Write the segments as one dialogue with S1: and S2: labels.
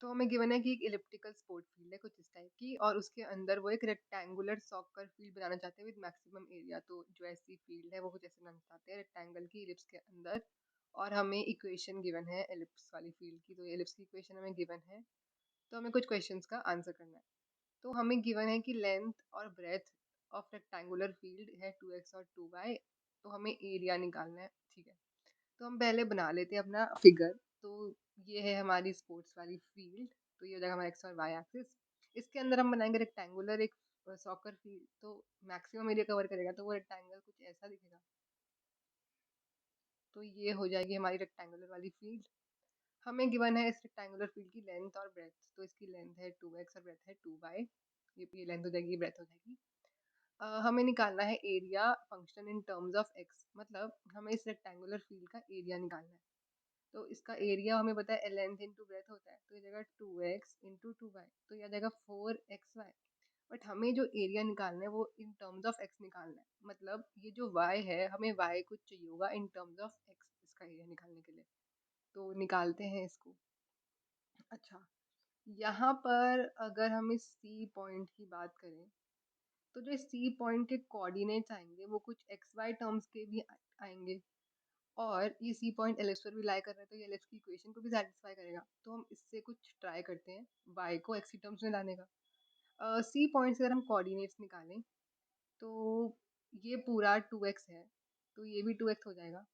S1: तो हमें गिवन है कि एक इलिप्टिकल स्पोर्ट फील्ड है कुछ इस टाइप की और उसके अंदर वो एक रेक्टेंगुलर सॉकर फील्ड बनाना चाहते हैं विद मैक्सिमम एरिया। तो जो ऐसी फील्ड है वो कुछ ऐसे बनाना चाहते हैं रेक्टेंगल की इलिप्स के अंदर। और हमें इक्वेशन गिवन है एलिप्स वाली फील्ड की, तो एलिप्स की इक्वेशन हमें गिवन है। तो हमें कुछ क्वेश्चंस का आंसर करना है। तो हमें गिवन है कि लेंथ और ब्रेथ ऑफ रेक्टेंगुलर फील्ड है 2x और 2y। तो हमें एरिया निकालना है, ठीक है। तो हम पहले बना लेते हैं अपना फिगर। तो ये है हमारी स्पोर्ट्स वाली फील्ड। तो ये हो जाएगा हमारा एक्स और वाई एक्सिस। इसके अंदर हम बनाएंगे रेक्टेंगुलर एक सॉकर फील्ड। तो मैक्सिमम एरिया कवर करेगा, तो वो रेक्टेंगल कुछ ऐसा दिखेगा। तो ये हो जाएगी हमारी रेक्टेंगुलर वाली फील्ड। हमें गिवन है इस रेक्टेंगुलर फील्ड की लेंथ और ब्रेथ। तो इसकी लेंथ है 2x और ब्रेथ है 2y। ये लेंथ हो जाएगी, ब्रेथ हो जाएगी। हमें निकालना है area function in terms of x. मतलब हमें इस रेक्टेंगुलर फील्ड का एरिया निकालना है। तो इसका एरिया हमें पता है लेंथ इंटू ब्रेथ होता है। तो ये जाएगा 2x इंटू 2y। तो यह जाएगा 4xy। बट हमें जो एरिया निकालना है वो इन टर्म्स ऑफ एक्स निकालना है। मतलब ये जो y है हमें y कुछ चाहिए होगा इन टर्म्स ऑफ एक्स इसका एरिया निकालने के लिए। तो निकालते हैं इसको। अच्छा, यहाँ पर अगर हम इस सी पॉइंट की बात करें तो जो सी पॉइंट के कोऑर्डिनेट्स आएंगे वो कुछ एक्स वाई टर्म्स के भी आएंगे। और ये सी पॉइंट एलिप्स पर भी लाई कर रहा है, तो ये एलिप्स की इक्वेशन को भी सेटिस्फाई करेगा। तो हम इससे कुछ ट्राई करते हैं y को एक्स की टर्म्स में लाने का। सी पॉइंट से अगर हम कोऑर्डिनेट्स निकालें तो ये पूरा 2x है, तो ये भी 2x हो जाएगा।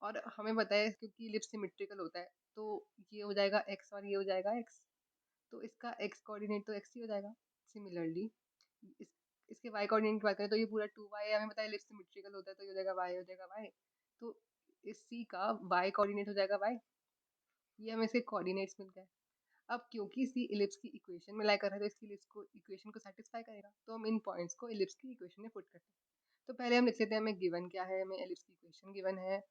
S1: और हमें पता है क्योंकि इलिप्स सिमेट्रिकल होता है, तो ये हो जाएगा x और ये हो जाएगा x। तो इसका x कोऑर्डिनेट तो x ही हो जाएगा। सिमिलरली इस इसके y कोऑर्डिनेट की बात करें तो ये पूरा 2y है। हमें पता है इलिप्स सिमेट्रिकल होता है, तो ये हो जाएगा y हो जाएगा y। तो इस c का y कोऑर्डिनेट हो जाएगा y। ये हमें इसके कोऑर्डिनेट्स मिल गए। अब क्योंकि c इलिप्स की इक्वेशन में लाई कर रहा है, तो इसकी इलिप्स को इक्वेशन को सेटिस्फाई करेगा। तो हम इन पॉइंट्स को इलिप्स की इक्वेशन में पुट करते हैं। तो पहले हम लिख लेते हैं हमें गिवन क्या है। हमें इलिप्स की इक्वेशन गिवन है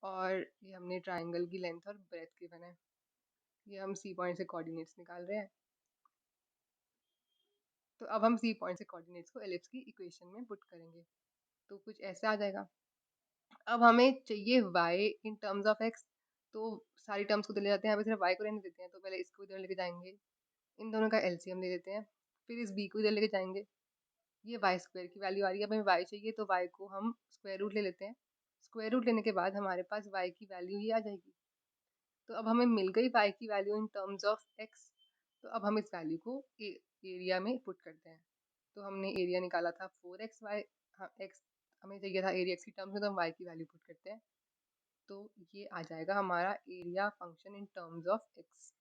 S1: और ये हमने ट्राइंगल की लेंथ और ब्रेथ गिवन है। ये हम सी पॉइंट से कोऑर्डिनेट्स निकाल रहे हैं। तो अब हम सी पॉइंट से कोऑर्डिनेट्स को एलिप्स की इक्वेशन में पुट करेंगे, तो कुछ ऐसा आ जाएगा। अब हमें चाहिए y in terms of x। तो सारी टर्म्स को ले जाते हैं, यहाँ पे सिर्फ y को रहने देते हैं। तो पहले इसको इधर लेके जाएंगे, इन दोनों का एलसीएम ले लेते हैं। फिर इस b को इधर लेके जाएंगे, ये वाई स्क्वायर की वैल्यू आ रही है। अब हमें y चाहिए, तो y को हम स्क्वायर रूट ले लेते हैं। स्क्वायर रूट लेने के बाद हमारे पास y की वैल्यू ये आ जाएगी। तो अब हमें मिल गई y की value in terms of x। तो अब हम इस वैल्यू को एरिया में पुट करते हैं। तो हमने एरिया निकाला था 4xy। हाँ x हमें चाहिए था एरिया x की टर्म्स में, तो हम y की वैल्यू पुट करते हैं। तो ये आ जाएगा हमारा area function in terms of x।